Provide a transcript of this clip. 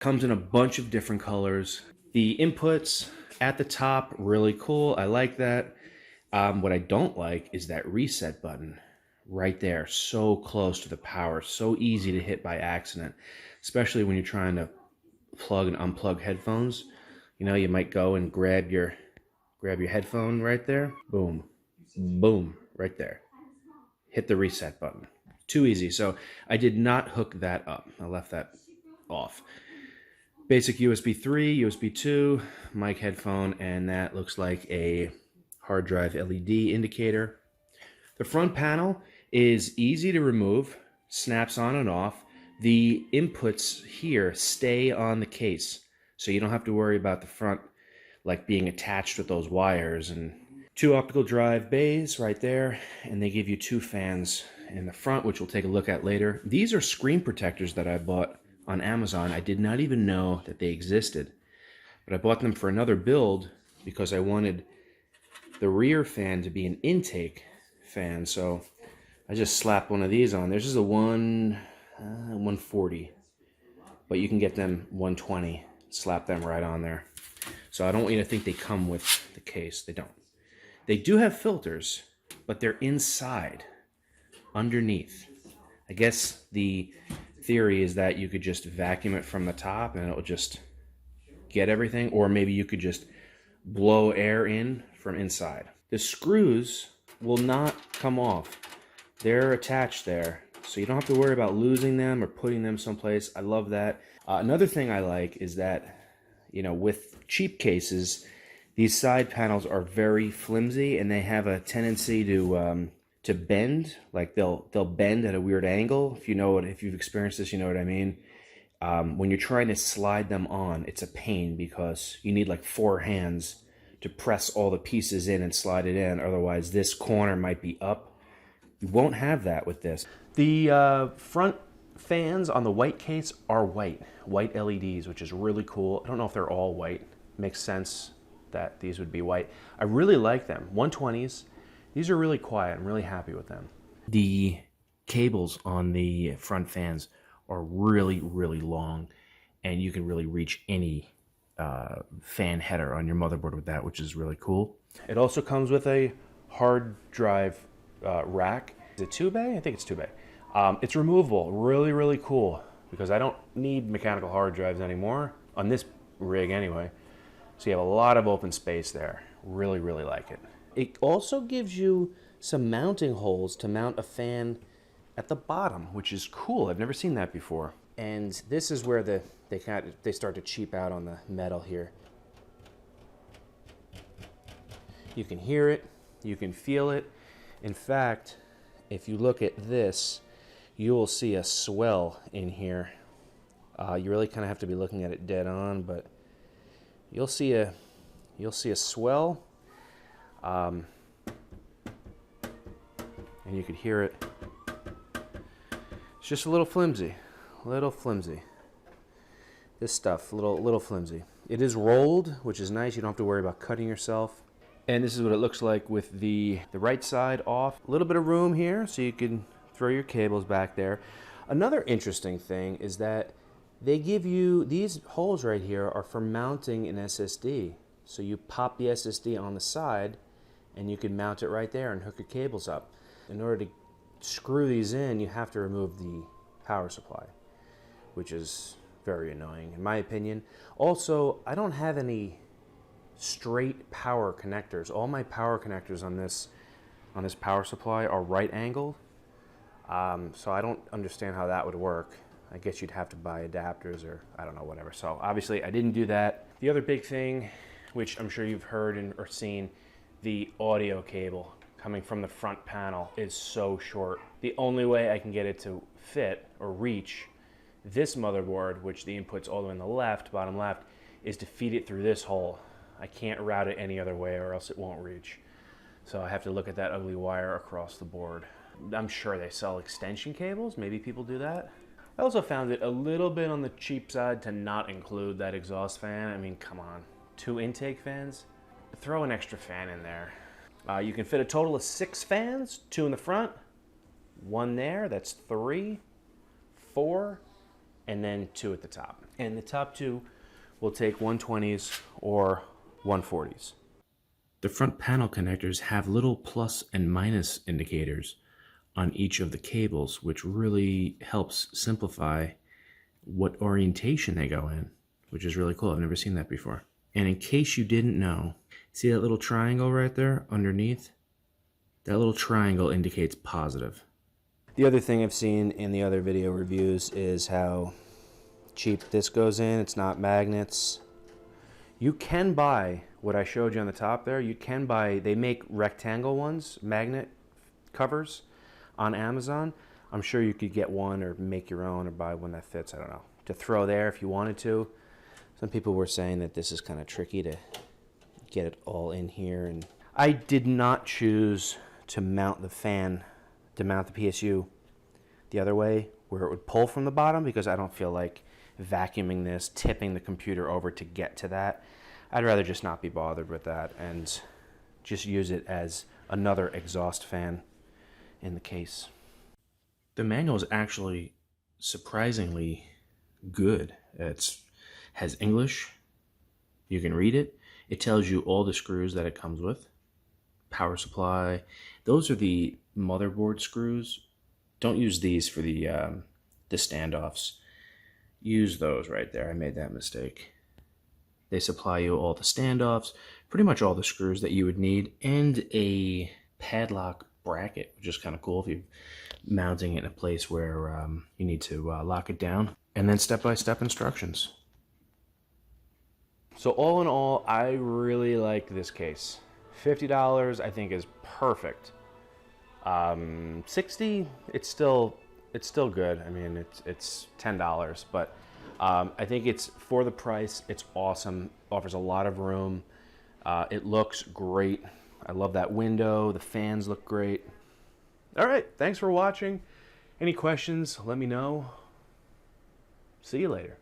Comes in a bunch of different colors. The inputs at the top, really cool. I like that. What I don't like is that reset button right there, so close to the power, so easy to hit by accident, especially when you're trying to plug and unplug headphones. You know, you might go and grab your headphone right there. Boom, boom, right there. Hit the reset button. Too easy. So I did not hook that up. I left that off. Basic USB 3, USB 2, mic headphone, and that looks like a hard drive LED indicator. The front panel is easy to remove, snaps on and off. The inputs here stay on the case, so you don't have to worry about the front like being attached with those wires. And 2 optical drive bays right there, and they give you 2 fans in the front, which we'll take a look at later. These are screen protectors that I bought on Amazon. I did not even know that they existed, but I bought them for another build because I wanted the rear fan to be an intake fan. So I just slapped one of these on. This is a 140, but you can get them 120. Slap them right on there. So I don't want you to think they come with the case. They don't. They do have filters, but they're inside, underneath. I guess the theory is that you could just vacuum it from the top and it'll just get everything, or maybe you could just blow air in from inside. The screws will not come off. They're attached there, so you don't have to worry about losing them or putting them someplace. I love that. Another thing I like is that, you know, with cheap cases, these side panels are very flimsy and they have a tendency to bend. Like they'll bend at a weird angle. If you've experienced this, you know what I mean. When you're trying to slide them on, it's a pain because you need like 4 hands to press all the pieces in and slide it in. Otherwise, this corner might be up. You won't have that with this. The front fans on the white case are white LEDs, which is really cool. I don't know if they're all white. Makes sense that these would be white. I really like them. 120s. These are really quiet. I'm really happy with them. The cables on the front fans are really, really long, and you can really reach any fan header on your motherboard with that, which is really cool. It also comes with a hard drive rack. Is it 2-bay? I think it's 2-bay. It's removable. Really, really cool, because I don't need mechanical hard drives anymore, on this rig anyway. So you have a lot of open space there. Really, really like it. It also gives you some mounting holes to mount a fan at the bottom, which is cool. I've never seen that before. And this is where they start to cheap out on the metal here. You can hear it, you can feel it. In fact, if you look at this, you will see a swell in here. You really kind of have to be looking at it dead on, but you'll see a swell, and you could hear it. It's just a little flimsy, This stuff, little flimsy. It is rolled, which is nice. You don't have to worry about cutting yourself. And this is what it looks like with the right side off. A little bit of room here, so you can throw your cables back there. Another interesting thing is that they give you, these holes right here are for mounting an SSD. So you pop the SSD on the side and you can mount it right there and hook your cables up. In order to screw these in, you have to remove the power supply, which is very annoying in my opinion. Also, I don't have any straight power connectors. All my power connectors on this power supply are right angled. So I don't understand how that would work. I guess you'd have to buy adapters or I don't know, whatever. So obviously I didn't do that. The other big thing, which I'm sure you've heard or seen, the audio cable coming from the front panel is so short. The only way I can get it to fit or reach this motherboard, which the input's all the way on the left, bottom left, is to feed it through this hole. I can't route it any other way or else it won't reach. So I have to look at that ugly wire across the board. I'm sure they sell extension cables. Maybe people do that. I also found it a little bit on the cheap side to not include that exhaust fan. I mean, come on, 2 intake fans? Throw an extra fan in there. You can fit a total of 6 fans, 2 in the front, 1 there, that's 3, 4, and then 2 at the top. And the top two will take 120s or 140s. The front panel connectors have little plus and minus indicators on each of the cables, which really helps simplify what orientation they go in, which is really cool. I've never seen that before. And in case you didn't know, see that little triangle right there underneath? That little triangle indicates positive. The other thing I've seen in the other video reviews is how cheap this goes in. It's not magnets. You can buy what I showed you on the top there. You can buy, they make rectangle ones, magnet covers on Amazon. I'm sure you could get one or make your own or buy one that fits, I don't know, to throw there if you wanted to. Some people were saying that this is kind of tricky to get it all in here. And I did not choose to mount the fan, to mount the PSU the other way where it would pull from the bottom, because I don't feel like vacuuming this, tipping the computer over to get to that. I'd rather just not be bothered with that and just use it as another exhaust fan in the case. The manual is actually surprisingly good. It has English. You can read it. It tells you all the screws that it comes with. Power supply. Those are the motherboard screws. Don't use these for the standoffs. Use those right there. I made that mistake. They supply you all the standoffs, pretty much all the screws that you would need, and a padlock bracket, which is kind of cool if you're mounting it in a place where you need to lock it down. And then step-by-step instructions. So all in all, I really like this case. $50 I think is perfect. $60, it's still good. I mean, it's $10, but I think it's for the price. It's awesome. Offers a lot of room. It looks great. I love that window. The fans look great. All right, thanks for watching. Any questions? Let me know. See you later.